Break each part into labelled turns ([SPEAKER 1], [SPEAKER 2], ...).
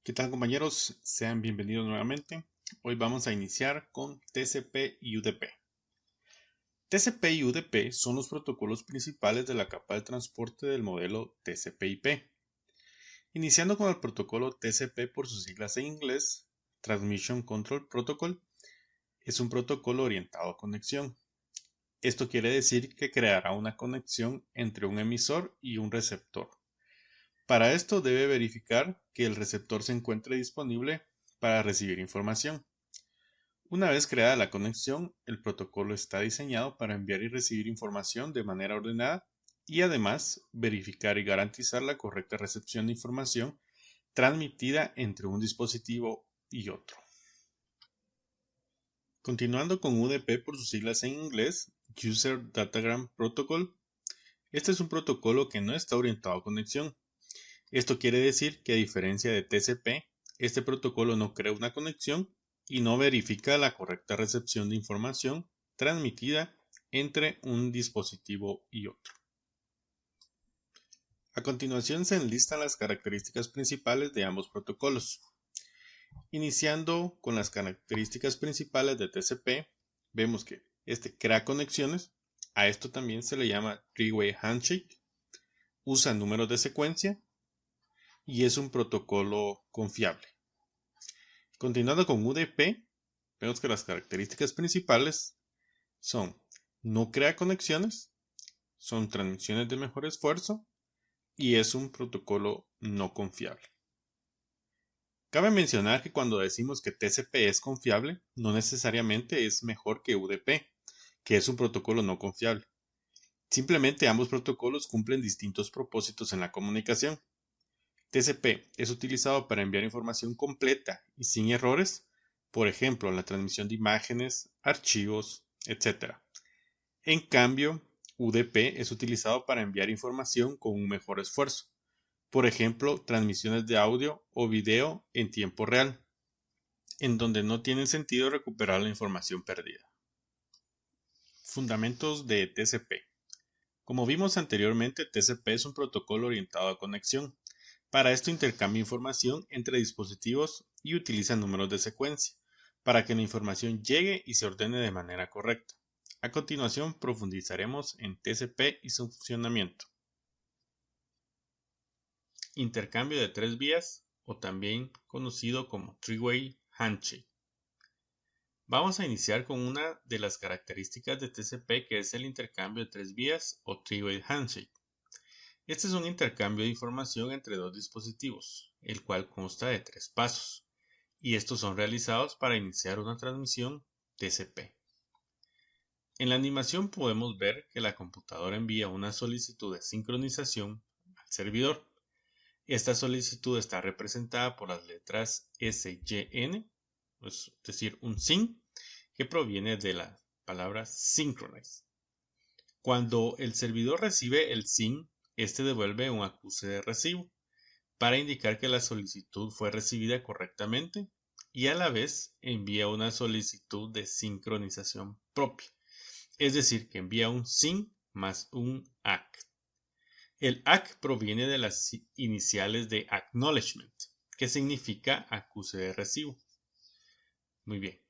[SPEAKER 1] ¿Qué tal, compañeros? Sean bienvenidos nuevamente. Hoy vamos a iniciar con TCP y UDP. TCP y UDP son los protocolos principales de la capa de transporte del modelo TCP/IP. Iniciando con el protocolo TCP por sus siglas en inglés, Transmission Control Protocol, es un protocolo orientado a conexión. Esto quiere decir que creará una conexión entre un emisor y un receptor. Para esto debe verificar que el receptor se encuentre disponible para recibir información. Una vez creada la conexión, el protocolo está diseñado para enviar y recibir información de manera ordenada y además verificar y garantizar la correcta recepción de información transmitida entre un dispositivo y otro. Continuando con UDP por sus siglas en inglés, User Datagram Protocol, este es un protocolo que no está orientado a conexión. Esto quiere decir que a diferencia de TCP, este protocolo no crea una conexión y no verifica la correcta recepción de información transmitida entre un dispositivo y otro. A continuación se enlistan las características principales de ambos protocolos. Iniciando con las características principales de TCP, vemos que este crea conexiones, a esto también se le llama three-way handshake, usa números de secuencia y es un protocolo confiable. Continuando con UDP, vemos que las características principales son: no crea conexiones, son transmisiones de mejor esfuerzo y es un protocolo no confiable. Cabe mencionar que cuando decimos que TCP es confiable, no necesariamente es mejor que UDP, que es un protocolo no confiable. Simplemente ambos protocolos cumplen distintos propósitos en la comunicación. TCP es utilizado para enviar información completa y sin errores, por ejemplo, la transmisión de imágenes, archivos, etc. En cambio, UDP es utilizado para enviar información con un mejor esfuerzo, por ejemplo, transmisiones de audio o video en tiempo real, en donde no tiene sentido recuperar la información perdida. Fundamentos de TCP. Como vimos anteriormente, TCP es un protocolo orientado a conexión. Para esto intercambia información entre dispositivos y utiliza números de secuencia, para que la información llegue y se ordene de manera correcta. A continuación profundizaremos en TCP y su funcionamiento. Intercambio de tres vías, o también conocido como three-way handshake. Vamos a iniciar con una de las características de TCP, que es el intercambio de tres vías o three-way handshake. Este es un intercambio de información entre dos dispositivos, el cual consta de tres pasos, y estos son realizados para iniciar una transmisión TCP. En la animación podemos ver que la computadora envía una solicitud de sincronización al servidor. Esta solicitud está representada por las letras SYN, es decir, un SYN, que proviene de la palabra synchronize. Cuando el servidor recibe el SYN, este devuelve un acuse de recibo para indicar que la solicitud fue recibida correctamente y a la vez envía una solicitud de sincronización propia, es decir, que envía un SYN más un ACK. El ACK proviene de las iniciales de Acknowledgement, que significa acuse de recibo. Muy bien.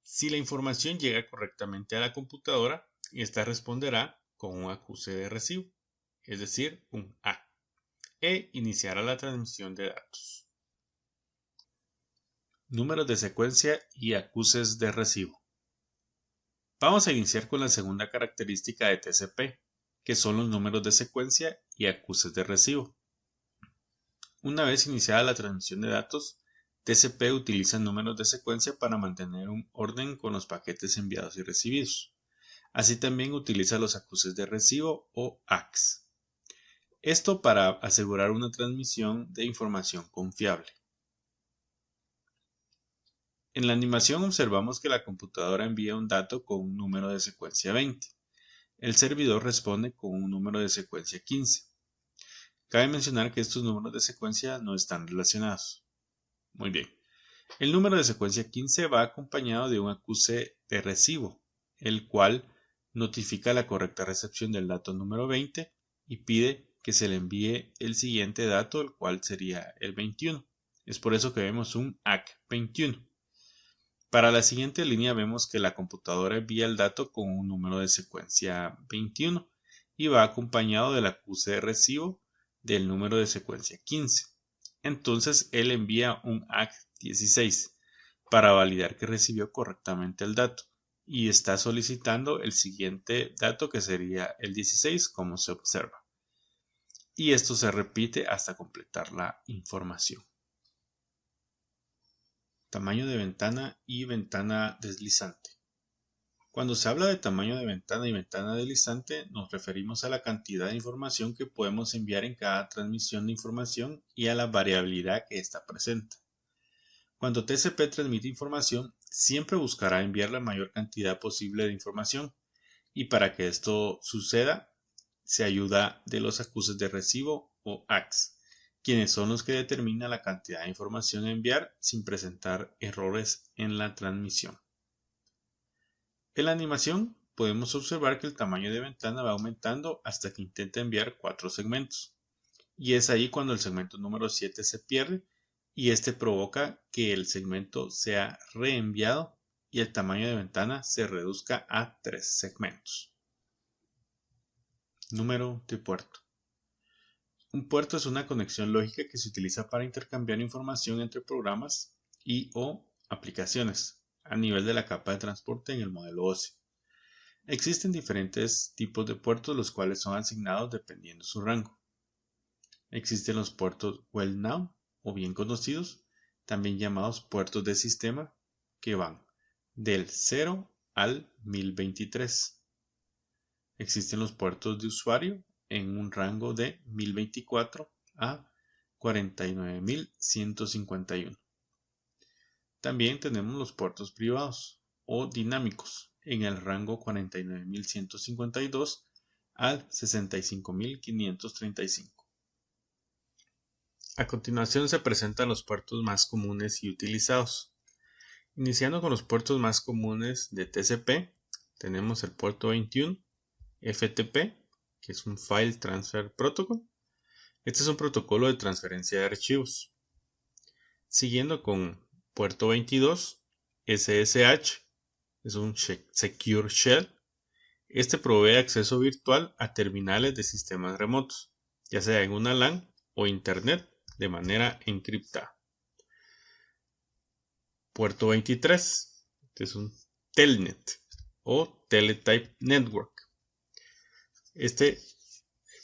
[SPEAKER 1] Si la información llega correctamente a la computadora, esta responderá con un acuse de recibo, es decir, un ACK, e iniciará la transmisión de datos. Números de secuencia y acuses de recibo. Vamos a iniciar con la segunda característica de TCP, que son los números de secuencia y acuses de recibo. Una vez iniciada la transmisión de datos, TCP utiliza números de secuencia para mantener un orden con los paquetes enviados y recibidos. Así también utiliza los acuses de recibo o ACKs. Esto para asegurar una transmisión de información confiable. En la animación observamos que la computadora envía un dato con un número de secuencia 20. El servidor responde con un número de secuencia 15. Cabe mencionar que estos números de secuencia no están relacionados. Muy bien. El número de secuencia 15 va acompañado de un acuse de recibo, el cual notifica la correcta recepción del dato número 20 y pide que se le envíe el siguiente dato, el cual sería el 21. Es por eso que vemos un ACK21. Para la siguiente línea vemos que la computadora envía el dato con un número de secuencia 21 y va acompañado del acuse de recibo del número de secuencia 15. Entonces él envía un ACK16 para validar que recibió correctamente el dato y está solicitando el siguiente dato que sería el 16 como se observa. Y esto se repite hasta completar la información. Tamaño de ventana y ventana deslizante. Cuando se habla de tamaño de ventana y ventana deslizante, nos referimos a la cantidad de información que podemos enviar en cada transmisión de información y a la variabilidad que ésta presenta. Cuando TCP transmite información, siempre buscará enviar la mayor cantidad posible de información, y para que esto suceda, se ayuda de los acuses de recibo o ACKs, quienes son los que determinan la cantidad de información a enviar sin presentar errores en la transmisión. En la animación podemos observar que el tamaño de ventana va aumentando hasta que intenta enviar 4 segmentos, y es ahí cuando el segmento número 7 se pierde y este provoca que el segmento sea reenviado y el tamaño de ventana se reduzca a 3 segmentos. Número de puerto. Un puerto es una conexión lógica que se utiliza para intercambiar información entre programas y o aplicaciones a nivel de la capa de transporte en el modelo OSI. Existen diferentes tipos de puertos los cuales son asignados dependiendo su rango. Existen los puertos well-known o bien conocidos, también llamados puertos de sistema, que van del 0 al 1023. Existen los puertos de usuario en un rango de 1024 a 49151. También tenemos los puertos privados o dinámicos en el rango 49152 al 65535. A continuación se presentan los puertos más comunes y utilizados. Iniciando con los puertos más comunes de TCP, tenemos el puerto 21, FTP, que es un File Transfer Protocol. Este es un protocolo de transferencia de archivos. Siguiendo con puerto 22, SSH, es un Secure Shell. Este provee acceso virtual a terminales de sistemas remotos, ya sea en una LAN o Internet, de manera encriptada. Puerto 23, este es un Telnet o Teletype Network. Este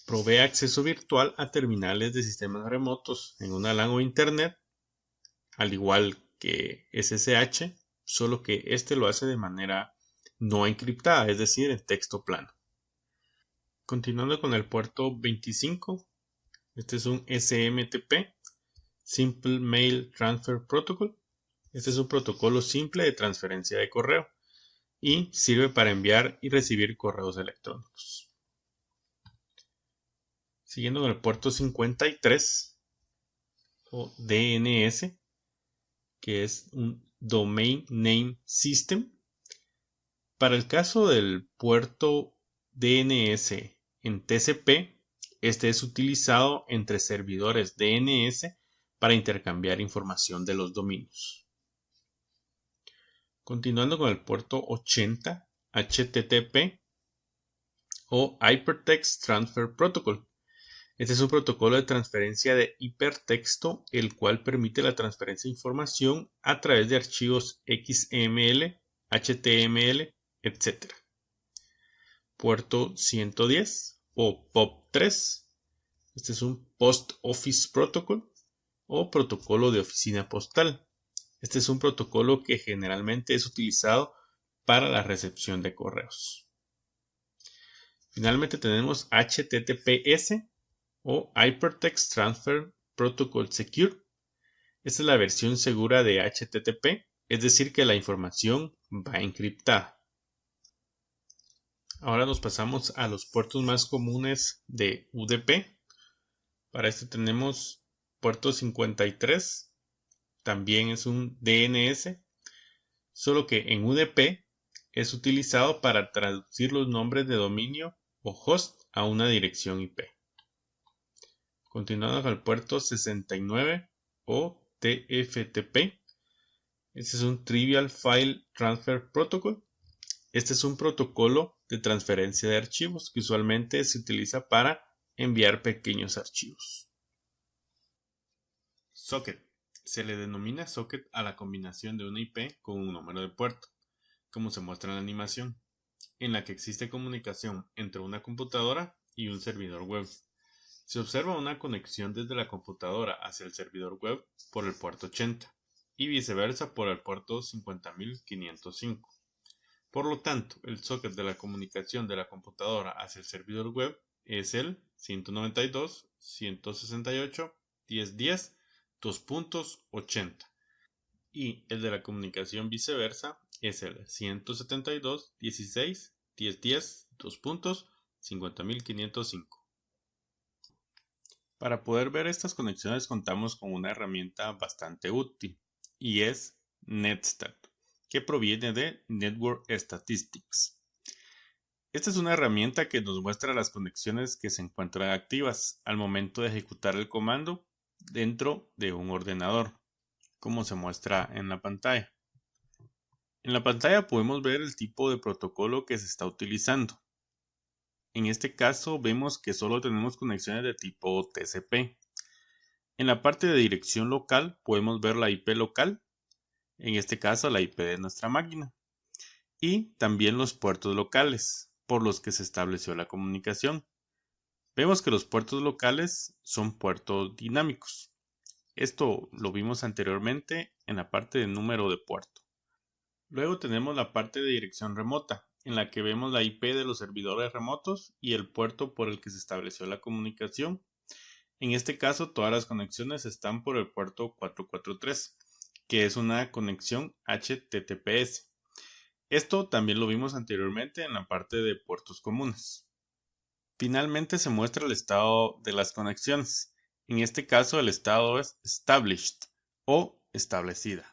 [SPEAKER 1] provee acceso virtual a terminales de sistemas remotos en una LAN o Internet, al igual que SSH, solo que este lo hace de manera no encriptada, es decir, en texto plano. Continuando con el puerto 25, este es un SMTP, Simple Mail Transfer Protocol. Este es un protocolo simple de transferencia de correo y sirve para enviar y recibir correos electrónicos. Siguiendo con el puerto 53 o DNS, que es un Domain Name System. Para el caso del puerto DNS en TCP, este es utilizado entre servidores DNS para intercambiar información de los dominios. Continuando con el puerto 80, HTTP o Hypertext Transfer Protocol. Este es un protocolo de transferencia de hipertexto, el cual permite la transferencia de información a través de archivos XML, HTML, etc. Puerto 110 o POP3. Este es un Post Office Protocol o protocolo de oficina postal. Este es un protocolo que generalmente es utilizado para la recepción de correos. Finalmente tenemos HTTPS o Hypertext Transfer Protocol Secure. Esta es la versión segura de HTTP, es decir que la información va encriptada. Ahora nos pasamos a los puertos más comunes de UDP. Para esto tenemos puerto 53, también es un DNS, solo que en UDP es utilizado para traducir los nombres de dominio o host a una dirección IP. Continuando con el puerto 69 o TFTP. Este es un Trivial File Transfer Protocol. Este es un protocolo de transferencia de archivos que usualmente se utiliza para enviar pequeños archivos. Socket. Se le denomina socket a la combinación de una IP con un número de puerto, como se muestra en la animación, en la que existe comunicación entre una computadora y un servidor web. Se observa una conexión desde la computadora hacia el servidor web por el puerto 80 y viceversa por el puerto 50505. Por lo tanto, el socket de la comunicación de la computadora hacia el servidor web es el 192.168.10.10.2.80 y el de la comunicación viceversa es el 172.16.10.10.2.50.505. Para poder ver estas conexiones contamos con una herramienta bastante útil y es Netstat, que proviene de Network Statistics. Esta es una herramienta que nos muestra las conexiones que se encuentran activas al momento de ejecutar el comando dentro de un ordenador, como se muestra en la pantalla. En la pantalla podemos ver el tipo de protocolo que se está utilizando. En este caso vemos que solo tenemos conexiones de tipo TCP. En la parte de dirección local podemos ver la IP local, en este caso la IP de nuestra máquina, y también los puertos locales por los que se estableció la comunicación. Vemos que los puertos locales son puertos dinámicos. Esto lo vimos anteriormente en la parte de número de puerto. Luego tenemos la parte de dirección remota, en la que vemos la IP de los servidores remotos y el puerto por el que se estableció la comunicación. En este caso, todas las conexiones están por el puerto 443, que es una conexión HTTPS. Esto también lo vimos anteriormente en la parte de puertos comunes. Finalmente se muestra el estado de las conexiones. En este caso el estado es established o establecida.